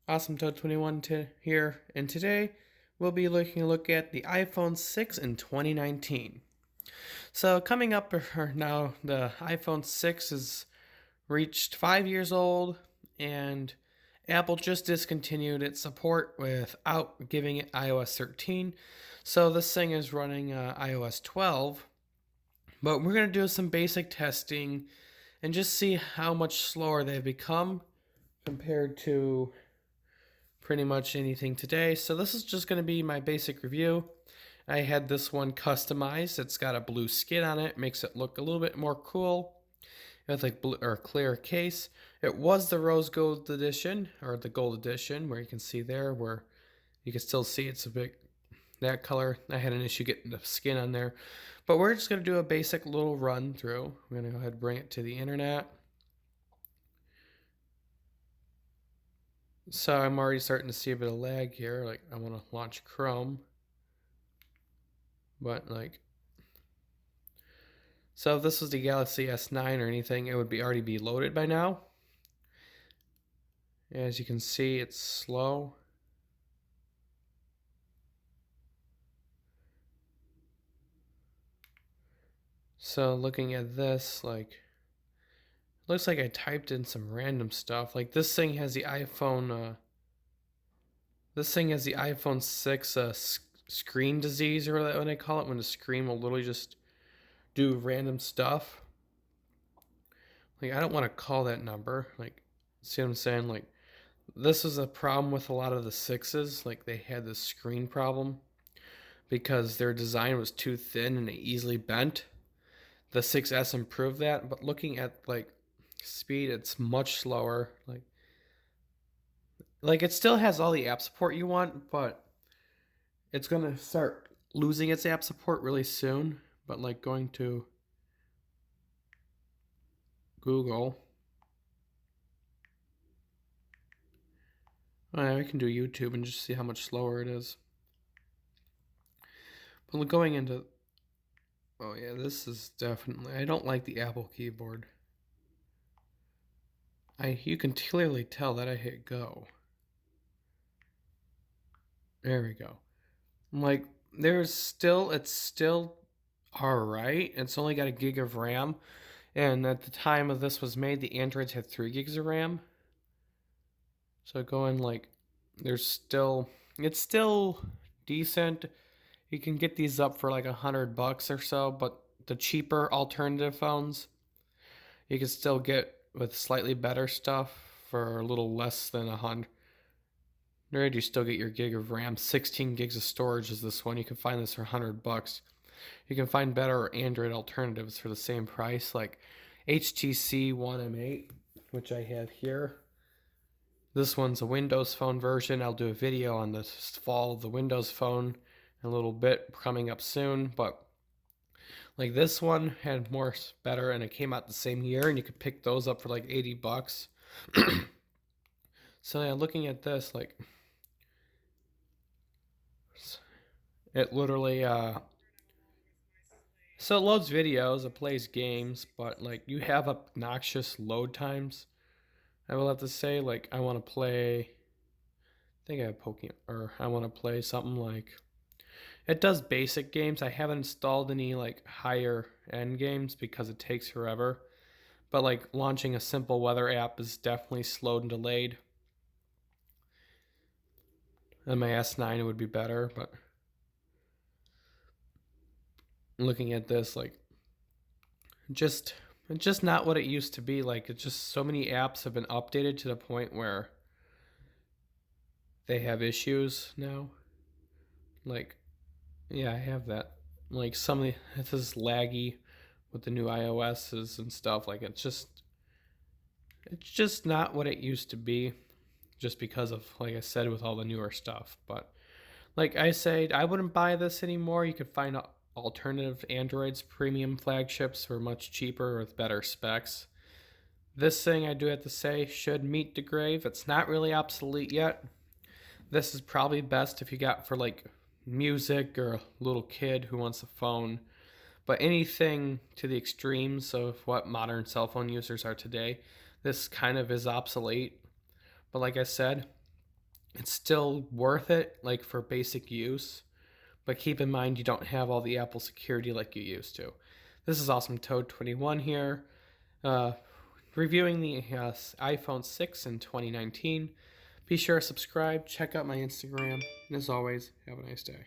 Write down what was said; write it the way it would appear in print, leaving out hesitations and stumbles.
Awesome Toad 21 here, and today we'll be looking a look at the iPhone 6 in 2019. So coming up now, the iPhone 6 has reached 5 years old, and Apple just discontinued its support without giving it iOS 13. So this thing is running iOS 12, but we're going to do some basic testing and just see how much slower they've become compared to pretty much anything today. So this is just going to be my basic review. I had this one customized. It's got a blue skin on it, makes it look a little bit more cool. With like blue or clear case. It was the rose gold edition or the gold edition, where you can see there where you can still see it's a bit that color. I had an issue getting the skin on there, but we're just going to do a basic little run through. I'm going to go ahead and bring it to the internet. So I'm already starting to see a bit of lag here. Like I want to launch Chrome, but like, so if this was the Galaxy S9 or anything, it would be already be loaded by now. As you can see, it's slow. So looking at this, like, looks like I typed in some random stuff. Like this thing has the iPhone. This thing has the iPhone 6 screen disease, or what they call it, when the screen will literally just do random stuff. Like I don't want to call that number. Like, see what I'm saying? Like this is a problem with a lot of the sixes. Like they had this screen problem because their design was too thin and it easily bent. The 6S improved that, but looking at like speed, it's much slower. Like it still has all the app support you want, but it's gonna start losing its app support really soon. But like going to Google, I can do YouTube and just see how much slower it is. But going into, oh yeah, this is definitely, I don't like the Apple keyboard. You can clearly tell that I hit go. There we go. Like it's still all right. It's only got a gig of RAM, and at the time of this was made, the Androids had 3 gigs of RAM. So going like, it's still decent. You can get these up for like $100 or so, but the cheaper alternative phones you can still get with slightly better stuff for a little less than 100. You still get your gig of RAM. 16 gigs of storage is this one. You can find this for $100. You can find better Android alternatives for the same price, like HTC One M8, which I have here. This one's a Windows Phone version. I'll do a video on the fall of the Windows Phone in a little bit coming up soon, but like this one had more better, and it came out the same year, and you could pick those up for like $80. So yeah, looking at this, like it literally so it loads videos, it plays games, but like you have obnoxious load times. I will have to say, like I want to play, I think I have Pokemon, or I want to play something like, it does basic games. I haven't installed any like higher end games because it takes forever. But like launching a simple weather app is definitely slowed and delayed. On my S9 it would be better, but looking at this, like just it's just not what it used to be. Like it's just so many apps have been updated to the point where they have issues now. Like, yeah, I have that. Like some of the, this is laggy with the new iOSs and stuff. Like it's just not what it used to be, just because of, like I said, with all the newer stuff. But like I said, I wouldn't buy this anymore. You could find alternative Androids premium flagships for much cheaper with better specs. This thing, I do have to say, should meet the grave. It's not really obsolete yet. This is probably best if you got for like music or a little kid who wants a phone. But anything to the extremes of what modern cell phone users are today, this kind of is obsolete. But like I said, it's still worth it, like for basic use. But keep in mind you don't have all the Apple security like you used to. This is Awesome Toad 21 here, uh, reviewing the iPhone 6 in 2019. Be sure to subscribe, check out my Instagram, and as always, have a nice day.